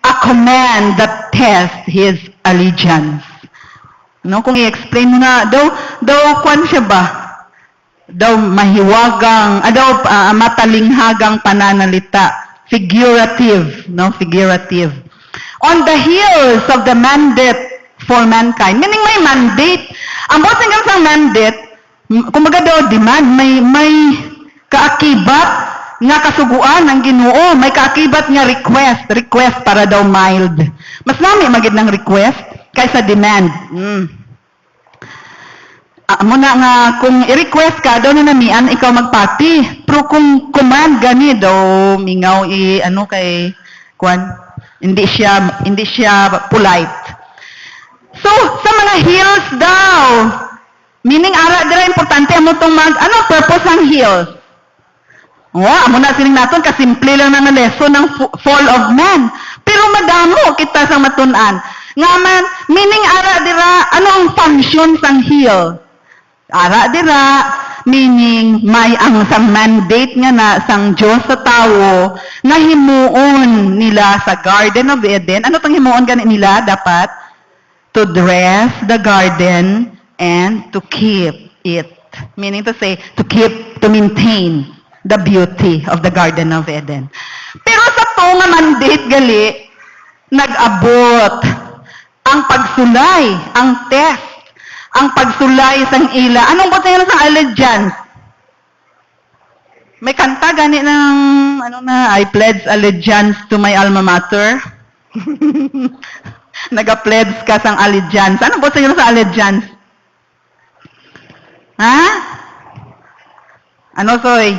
a command that tests his allegiance. No, kung i-explain mo na, daw kwan siya ba? Daw mahiwagang, matalinghagang pananalita. Figurative, no? Figurative. On the heels of the mandate for mankind. Meaning may mandate. Ang boss hanggang sa mandate, kumbaga daw demand, may kaakibat nga kasuguan ng Ginoo, may kaakibat nga request para daw mild. Mas nami magid ng request kaysa demand. Muna nga, kung i-request ka, daw na namian, ikaw magpati. Pero kung command gani, daw mingaw hindi siya polite. So, sa mga heels daw, meaning ara dira importante amo tong purpose ng heels. Amo na sining naton kasimple lang ng lesson ng fall of man. Pero madamo kita sang matun-an. Nga man, meaning ara dira ang function sang heel? Ara dira, meaning may ang sang mandate nga na sang Diyos sa tao nga himuon nila sa Garden of Eden. Ano tang himuon gani nila dapat? To dress the garden and to keep it. Meaning to say, to maintain the beauty of the Garden of Eden. Pero sa to nga mandate gali, nag-abot ang pagsulay, ang test, ang pagsulay sang ila. Anong ba tayo sa allegiance? May kanta gani ng, I pledge allegiance to my alma mater. Nag-pledge ka sang allegiance. Anong ba tayo sa allegiance? Ha? Ano, Soy?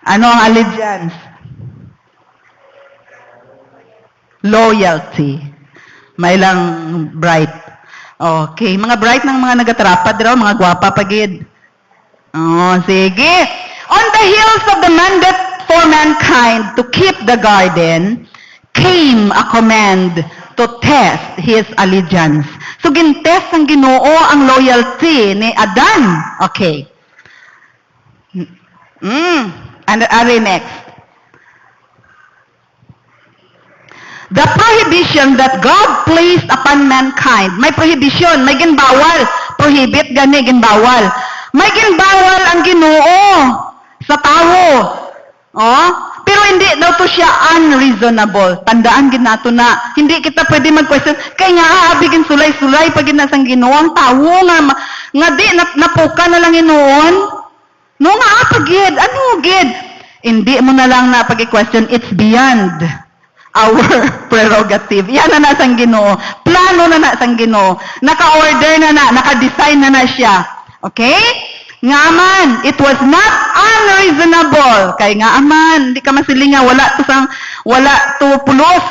Ano ang allegiance? Loyalty. May lang bright. Okay, mga bright ng mga nagatrapad raw, mga gwapa pagid. Sige. On the heels of the mandate for mankind to keep the garden, came a command to test his allegiance. So, gintest ang Ginoo ang loyalty ni Adan. Okay. And are next. The prohibition that God placed upon mankind. May prohibition, may ginbawal. Prohibit gani, ginbawal. May ginbawal ang Ginoo sa tao. Pero hindi daw to siya unreasonable. Tandaan gid nato na hindi kita pwede mag-question kay nga abigin sulay-sulay pag ginasang Ginoo ang tawo nga di napuka na lang inuon. No nga pagid, gid? Hindi mo na lang na pag-question, it's beyond our prerogative. Yan na nasang Ginoo. Plano na nasang Ginoo. Naka-order na, naka-design na siya. Okay? Nga man, it was not unreasonable. Kay nga man, hindi ka masilinga, wala to pulos.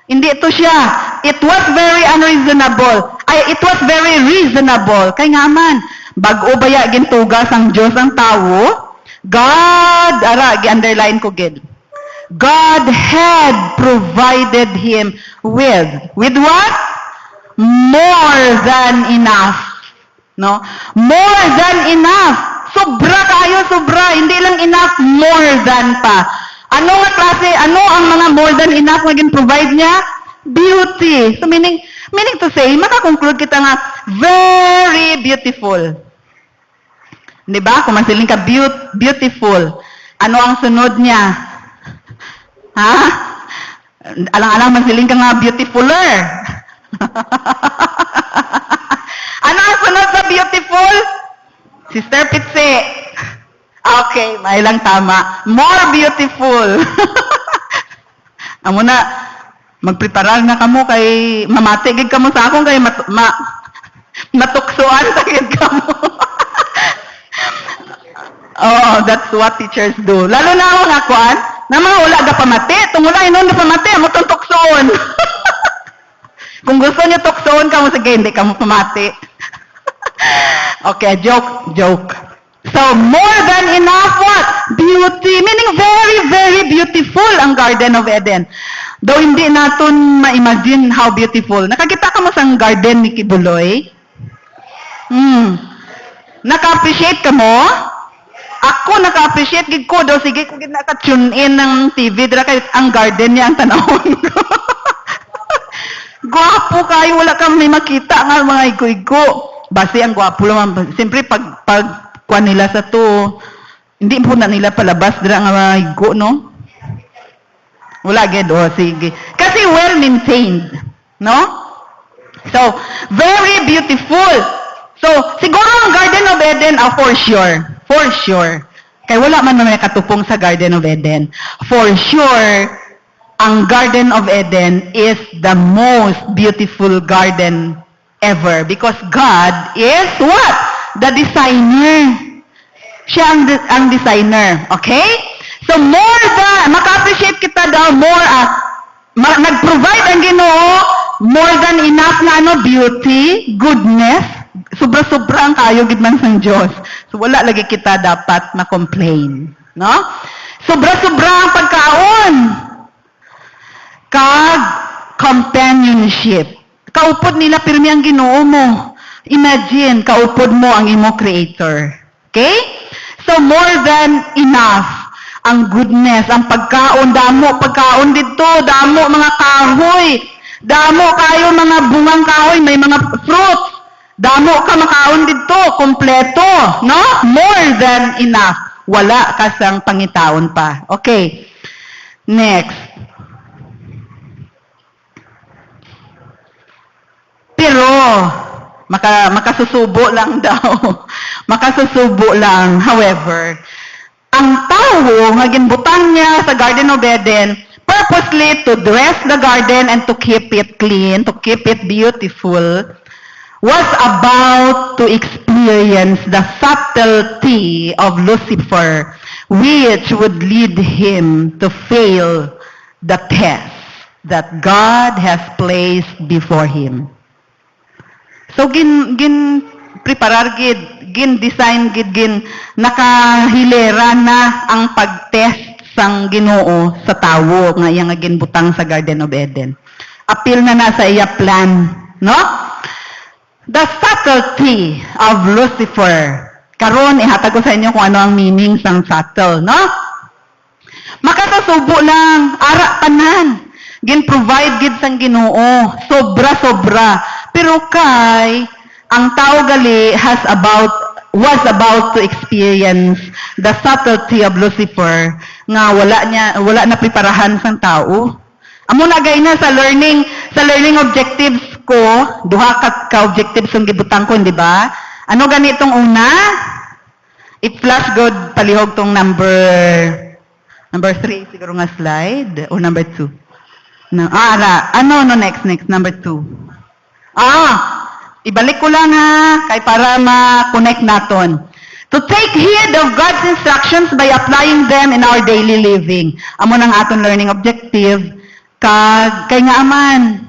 Hindi ito siya. It was very unreasonable. It was very reasonable. Kay nga man, bag-o baya gintugas ang Diyos ang tao, God, gi-underline ko gid. God had provided him with what? More than enough. No? More than enough. Sobra kayo, sobra. Hindi lang enough, more than pa. Ano nga klase, ano ang mga more than enough na provide niya? Beauty. So meaning to say, makakonclude kita nga, very beautiful. Diba? Kung masiling ka, beautiful. Ano ang sunod niya? Ha? Alang-alang masiling ka nga beautifuler. Ano ang sunod sa beautiful? Sister Pitse. Okay, may lang tama. More beautiful. Amo na, magpreparar na kamo kay mamatigig kamo sa akong kay matuksuan tagid kamo. That's what teachers do. Lalo na ako nga kuan, na mga wala ga pamati, tungula inon na pamati, mo tong tuksoon. Kung gusto niyo tuksoon ka mo, sige, hindi ka mo pamati. Okay, joke. So, more than enough what? Beauty. Meaning very, very beautiful ang Garden of Eden. Though hindi natin ma-imagine how beautiful. Nakakita ka mo sa garden ni Kibuloy? Naka-appreciate ka mo? Ako naka-appreciate gid ko daw sige ko gid naka-tune in ng TV dira kay ang garden niya ang tanawon ko. Gwapo kayo, wala kang may makita nga mga igo-igo. Base ang gwapo lang. Siyempre, pag kuha nila sa to, hindi po na nila palabas dira nga mga igo, no? Wala, ged. O, sige. Kasi well-maintained, no? So, very beautiful. So, siguro ang Garden of Eden, for sure. For sure. Kaya wala man may katupong sa Garden of Eden. For sure, ang Garden of Eden is the most beautiful garden ever. Because God is what? The designer. Siya ang designer. Okay? So, more than, maka-appreciate kita daw, more, nag-provide ang Ginoo, more than enough na beauty, goodness, sobra-sobra ang kayo gid man sang Dios. So wala lagi kita dapat ma-complain, no? Sobra-sobra ang pagkaon. Kag companionship. Kaupod nila pirmi ang Ginoo mo. Imagine kaupod mo ang imo creator. Okay? So more than enough ang goodness, ang pagkaon, damo pagkaon dito, damo mga kahoy. Damo kayo mga bungang kahoy, may mga fruits. Damo ka makaon dito, kompleto, no? More than enough. Wala ka sang pangitaon pa. Okay. Next. Pero, makasusubo lang daw. Makasusubo lang. However, ang tao, nga ginbutang niya sa Garden of Eden, purposely to dress the garden and to keep it clean, to keep it beautiful, was about to experience the subtlety of Lucifer, which would lead him to fail the test that God has placed before him. So, preparar gid, design gid, nakahilera na ang pag-test sang Ginoo sa tawo nga iyang ginbutang sa Garden of Eden. Appeal na sa iya plan, no? The subtlety of Lucifer. Karon ihatag ko sa inyo kung ano ang meaning sang subtle, no? Makasusubo lang, ara tanan. Gin-provide gid sang Ginoo, sobra-sobra. Pero kay ang tao gali was about to experience the subtlety of Lucifer nga wala na preparahan sang tao. Amo na gay na sa learning objectives ko, duha ka objectives ang gibutang ko, di ba? Ano ganitong una? I-flash god palihog tong number 3 siguro nga slide o number 2. Next number 2. Ibalik ko lang ha, kay para ma-connect naton. To take heed of God's instructions by applying them in our daily living. Amo nang aton learning objective, kay nga aman,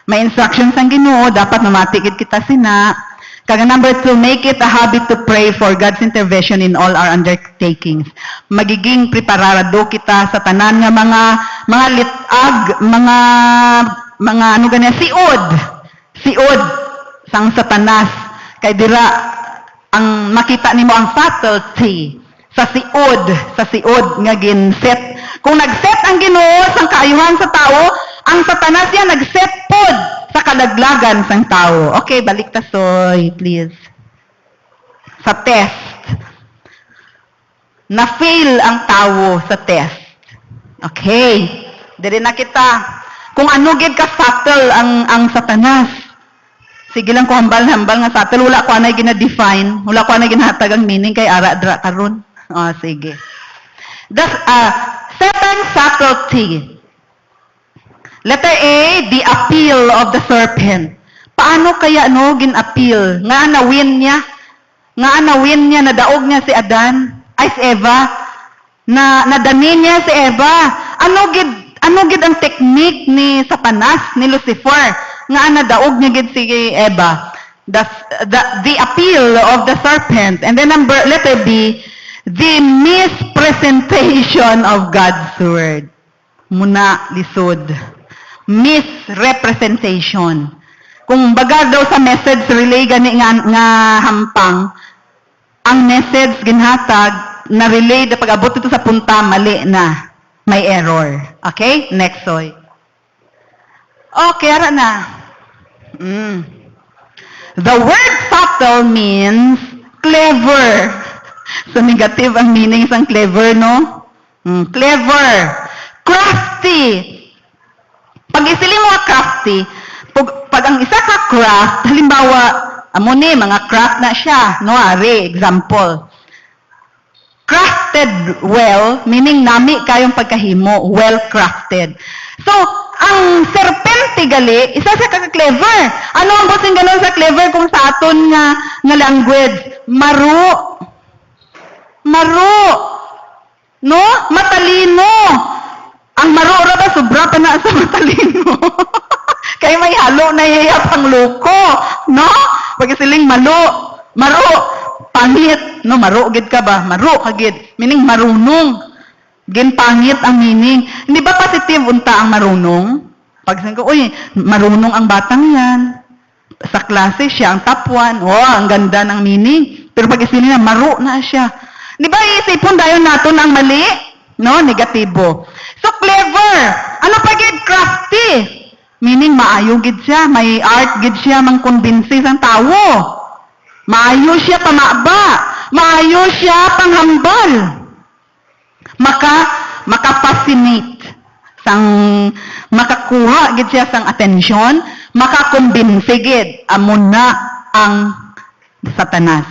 may instructions ang Ginoo, dapat mamatikid kita sina. Kag number 2, make it a habit to pray for God's intervention in all our undertakings. Magiging preparado kita sa tanan nga mga litag, mga ano ganyan, siod sang Satanas. Kay dira ang makita nimo ang subtlety sa siod nga ginset. Kung nagset ang Ginoo sang kaayuhan sa tao, ang Satanas yan nagset pod sa kalaglagan sang tao. Okay, balik ta soy, please. Sa test. Na-fail ang tao sa test. Okay. Dili na kita. Kung ano gid ka subtle ang Satanas. Sige lang ko hambal-hambal nga subtle, wala ko anay gina-define, wala ko anay ginahatag ang meaning kay ara-dra karon. Sige. Second subtlety. Letter A, the appeal of the serpent. Paano kaya gin-appeal? Nga na-win niya, nadaog niya si si Eva, nadanin niya si Eva. Ano gid ang technique ni Satanas, ni Lucifer? Nga nadaog niya gid si Eva. The appeal of the serpent. And then letter B, the mispresentation of God's word. Muna lisod. Misrepresentation. Kung baga daw sa message relay gani nga hampang, ang message ginhatag na relay da pag-abot ito sa punta mali na, may error. Okay? Next soy. Okay, ara na. Mm. The word subtle means clever. So, negative ang meaning ng clever, no? Clever. Crafty. Pag isiling mo crafty, pag ang isa ka craft, halimbawa, amo ni, mga craft na siya, no? Ari, example. Crafted well, meaning nami kayong pagkahimo, well crafted. So, ang serpente gali, isa sa kaka-clever. Ano ang busing ganun sa clever kung sa aton nga language? Maro. Maro. No? Matalino. Ang maro ra ba sobra pa na sa matalino. Kay may halo na iya pang loko, no? Pag siling malo, maro, pangit, no? Maro gid ka ba? Maro ka gid. Meaning marunong. Gin pangit ang meaning. Hindi ba positive unta ang marunong? Pag sabi ko, uy, marunong ang batang yan. Sa klase siya ang top 1. Oh, ang ganda ng meaning. Pero pag isipin na, maro na siya. Di ba iisipon dayon naton ang mali? No, negatibo. So, clever. Ano pa gid? Crafty. Meaning, maayo gid siya. May art gid siya mang convince ang tao. Maayo siya pamaba. Maayo siya panghambal. Maka-fascinate. Makakuha gid siya sang atensyon. Makakumbinsi gid. Amo na ang Satanas.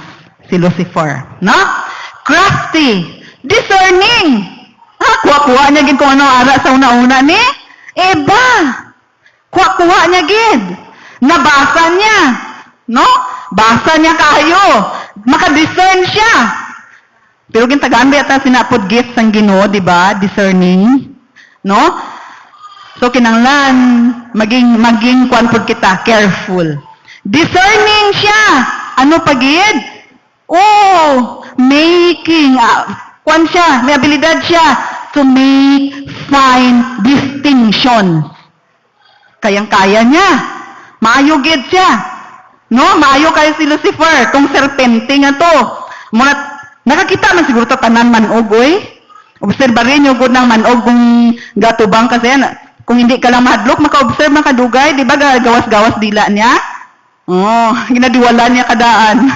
Si Lucifer. No? Crafty. Discerning. Kuha-kuha niya gid kung ano ara sa una-una ni. Eba. Kuha-kuha niya gid. Nabasa niya. No? Basa niya kayo. Maka-discern siya. Pero gintagaan ba ata sinapod gift sang Ginoo, di ba? Discerning. No? So kinanglan maging kuan pud kita, careful. Discerning siya. Ano pagid? Oh, making kuan siya, may abilidad siya to make fine distinction. Kayang-kaya niya. Maayo gid siya. No, maayo kayo si Lucifer, tong serpente nga to. Muna nakakita man siguro ta tanan manog, oy. Obserbahin nyo gud ng manog kung gatubang kasi yan. Kung hindi ka lang mahadlok, maka-observe man kadugay, di ba gawas-gawas dila niya? Oh, ginadiwala niya kadaan.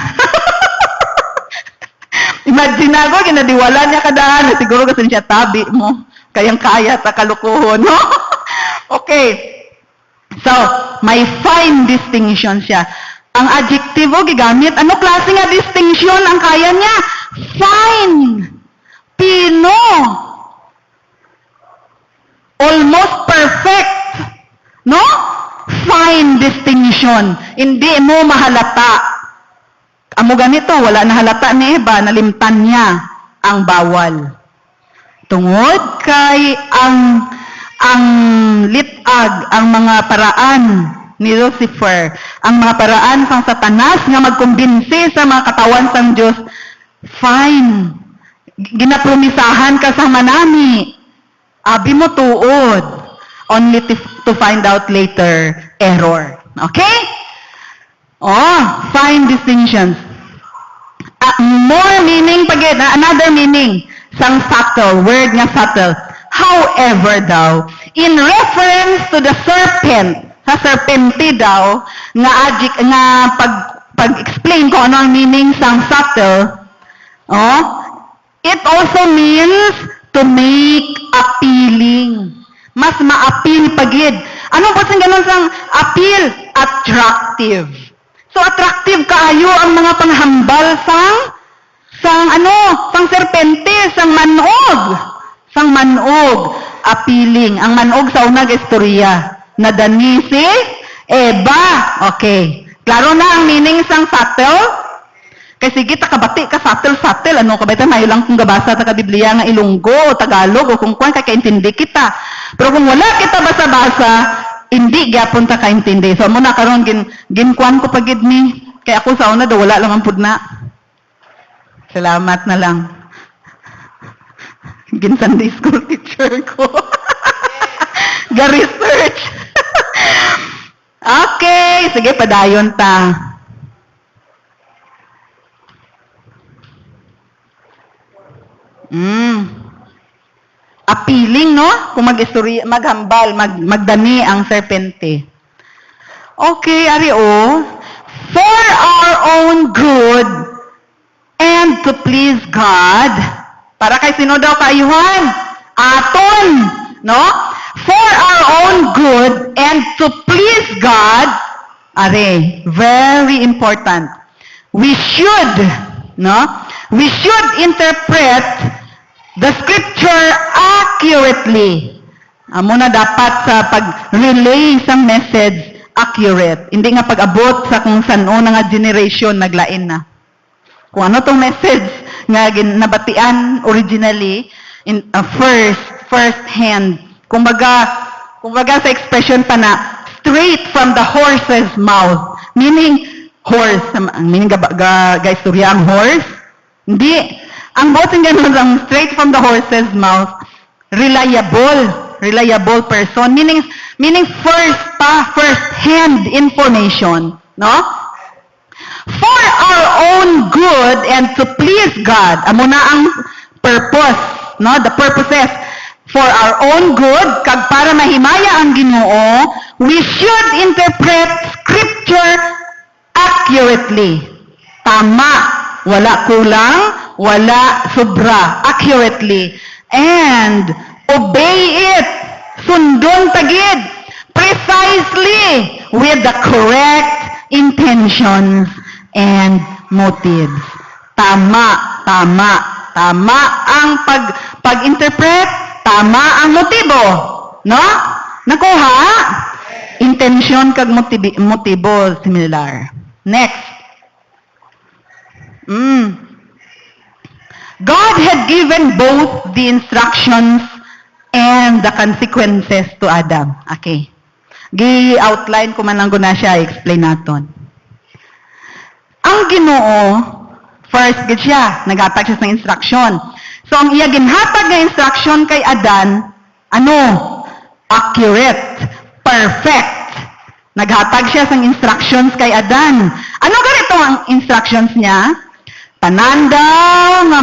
Imagine ako, ginadiwala niya kadaan. Siguro kasi siya tabi mo. Kayang-kaya sa kalukuhon, no? Okay. So, may fine distinction siya. Ang adjektibo gigamit, ano klase nga distinction ang kaya niya? Fine. Pino. Almost perfect. No? Fine distinction. Hindi mo mahalata. Amo ganito, wala na halata ni Eva, nalimtan niya ang bawal. Tungod kay ang litag, ang mga paraan ni Lucifer, ang mga paraan sang Satanas nga magkumbinsi sa mga katawan sang Dios, fine. Ginapromisahan ka sa manami. Abi mo tuod. Only to find out later, error. Okay? Oh, fine distinctions. More meaning pagid, another meaning sang subtle, word nga subtle. However daw, in reference to the serpent, sa serpente daw, nga pag-explain kung ano ang meaning sang subtle, oh, it also means to make appealing. Mas ma-appeal pagid. Ano ba sing ganun sang appeal? Attractive. So attractive kaayo ang mga panghambal sang serpente, sang manog. Sang manog, appealing. Ang manog sa unang istorya. Nadani si Eva. Okay. Klaro na ang meaning sang subtle? Kasi sige, takabati ka subtle. Ano ka ba ito? Mayo lang kung gabasa ta ka Biblia nga Ilonggo o Tagalog o kung kuwan kakaintindi kita. Pero kung wala kita basa-basa, hindi gyapon ta kaintindi. So muna karon ginkuan ko pagid ni. Kaya ako sa una do wala lang ang pudna. Salamat na lang. Sunday school teacher ko. Ga-research. Okay, sige padayon ta. appealing, no? Kung maghambal, magdani ang serpente. Okay, ari o. For our own good and to please God. Para kay sino daw kaayuhan? Aton, no? For our own good and to please God. Are, very important. We should, no? We should interpret the scripture accurately. Amo na dapat sa pag-relay sa message accurate. Hindi nga pag-abot sa kung saan-o na nga generation naglain na. Kung ano tong message nga nabatian originally in first hand. Kumbaga sa expression pa na straight from the horse's mouth. Meaning horse, meaning istorya ang horse. Hindi. Ang boting ganun ang straight from the horse's mouth. Reliable person. Meaning first hand information. No? For our own good and to please God. Amo na ang purpose. No? The purposes. For our own good, kag para mahimaya ang Ginoo, we should interpret Scripture accurately. Tama. Wala kulang, wala sobra. Accurately. And obey it. Sundon tagid. Precisely with the correct intentions and motives. Tama ang pag-interpret, tama ang motibo. No? Nakuha? Intention kag motibo similar. Next. God had given both the instructions and the consequences to Adam. Okay. Gi-outline ko man lang na siya, explain naton. Ang Ginoo, first gid siya, naghatag siya ng instruction. So ang iya ginhatag nga instruction kay Adan, ano? Accurate, perfect. Naghatag siya ng instructions kay Adan. Ano ganito ang instructions niya? Tanan daw nga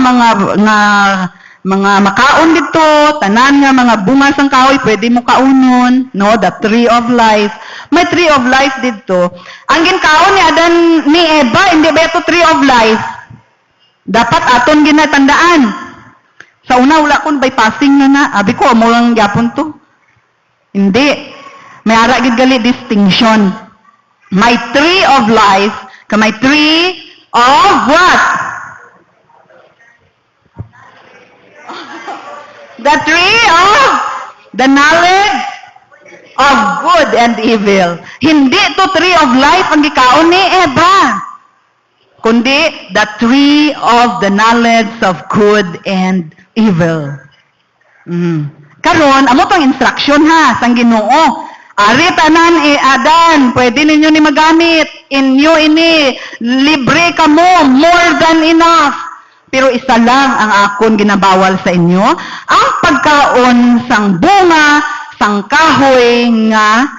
mga makaon dito, tanan nga mga bunga sang kahoy pwede mo kaunon, no? The tree of life. May tree of life dito. Ang ginkaon ni Adan ni Eva, hindi ba ito tree of life? Dapat aton ginatandaan. Sa una, wala kong bypassing na. Abi ko, mo lang yapon to. Hindi. May ara gid gali distinction. May tree of life, may tree of what? The tree of the knowledge of good and evil. Hindi to tree of life ang gikaon ni Eva. Kundi the tree of the knowledge of good and evil. Karon, amo tong instruction ha, sang Ginoo. Ari tanan Adan, pwede ninyo ni magamit. Inyo ini, libre ka mo, more than enough. Pero isa lang ang akon ginabawal sa inyo, ang pagkaon sang bunga, sang kahoy nga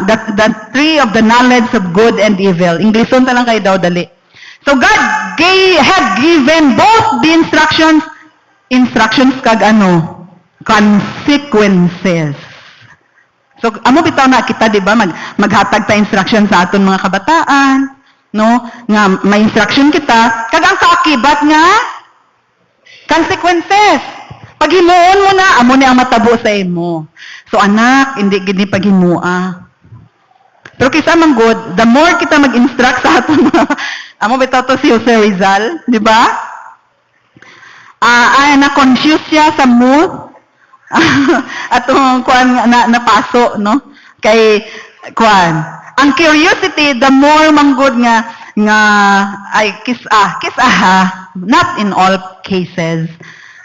the tree of the knowledge of good and evil. Ingleson ta lang kayo daw dali. So God had given both the instructions kag ano, consequences. So amo bitaw na kita di ba maghatag ta instruction sa aton mga kabataan, no? Nga may instruction kita kag ang kaakibat nga consequences. Pag himuon mo na, amo ni ang matabo sa imo. So anak, hindi gini paghimua. Pero kisa man good, the more kita mag-instruct sa aton amo bitaw to si Jose Rizal, di ba? Na-confuse siya sa mood. Atong kuan napaso, no? Kay kuan. Ang curiosity, the more manggod nga ay kiss not in all cases,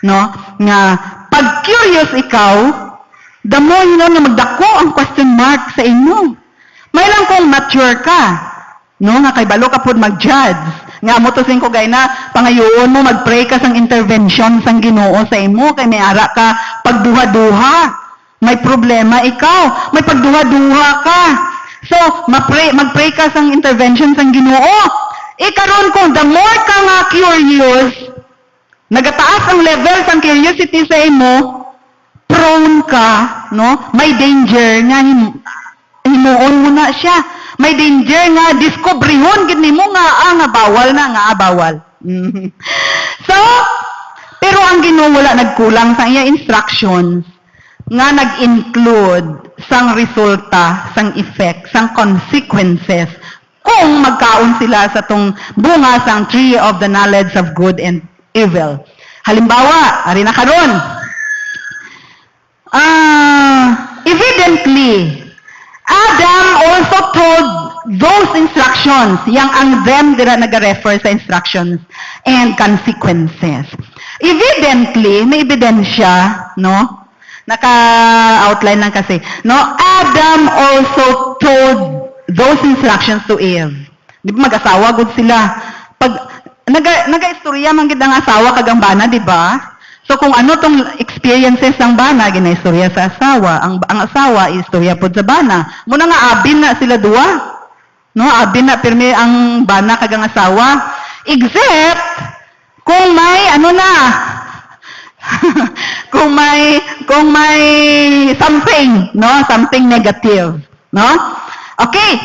no? Nga pag curious ikaw, the more nga magdako ang question mark sa inyo. May lang kung mature ka, no? Nga kay balo ka pud mag-judge. Nga mo to sing ko gay na pangayoon mo magpray ka sang intervention sang Ginoo sa imo kay may ara ka pagduha-duha. May problema ikaw, may pagduha-duha ka. So, magpray ka sang intervention sang Ginoo. Karon ko the more ka nga curious, nagataas ang level sang curiosity sa imo, prone ka, no? May danger nga himuon mo na siya. May danger nga discoverihon gid nimo nga bawal na nga bawal. So, pero ang Ginoo wala nagkulang sa iya instructions nga nag-include sang resulta, sang effect, sang consequences kung magkaon sila sa tong bunga sang tree of the knowledge of good and evil. Halimbawa, ari na karon. Evidently, Adam also told those instructions, yang ang them dira nag-refer sa instructions and consequences. Evidently, may ebidensya, no? Naka-outline lang kasi. No, Adam also told those instructions to Eve. Di ba mag-asawa gud sila? Pag naga-istorya man gid ang asawa kag ang bana, di ba? So kung ano tong experiences ng bana ginaistorya sa asawa, ang asawa istorya pod sa bana. Muna nga abin na sila duwa. No, abin na pirmi ang bana kag ang asawa. Except kung may ano na kung may something, no? Something negative, no? Okay.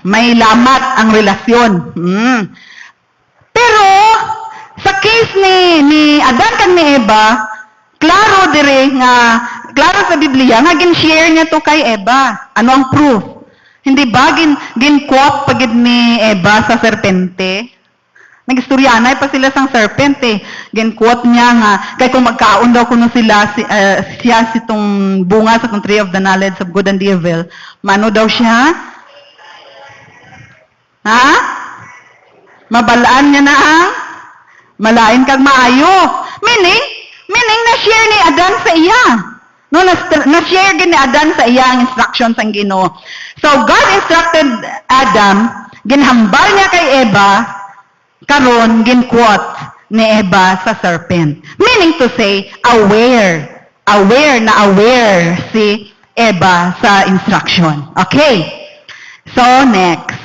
May lamat ang relasyon. Pero sa case ni Adan kag ni Eva, klaro sa Biblia nga gin-share niya to kay Eva. Ano ang proof? Hindi ba gin-quote pagid ni Eva sa serpente? Nag-istoryanay pa sila sang serpente. Gin-quote niya nga kay kung magkaon daw kuno sila siya sitong bunga sa tong tree of the knowledge of good and evil, mano daw siya? Ha? Mabalaan niya na ang malain kag maayo. Meaning na-share ni Adan sa iya. No, na-share din ni Adan sa iya ang instructions ang Ginoo. So, God instructed Adam, ginhambal niya kay Eva, karon gin-quote ni Eva sa serpent. Meaning to say, aware si Eva sa instruction. Okay. So, next.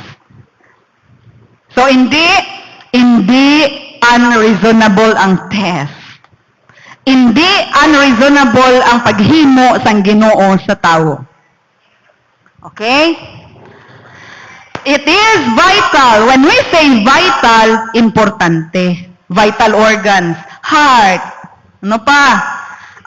So, hindi unreasonable ang test. Hindi unreasonable ang paghimo sang Ginoo sa tao. Okay? It is vital. When we say vital, importante. Vital organs. Heart. Ano pa?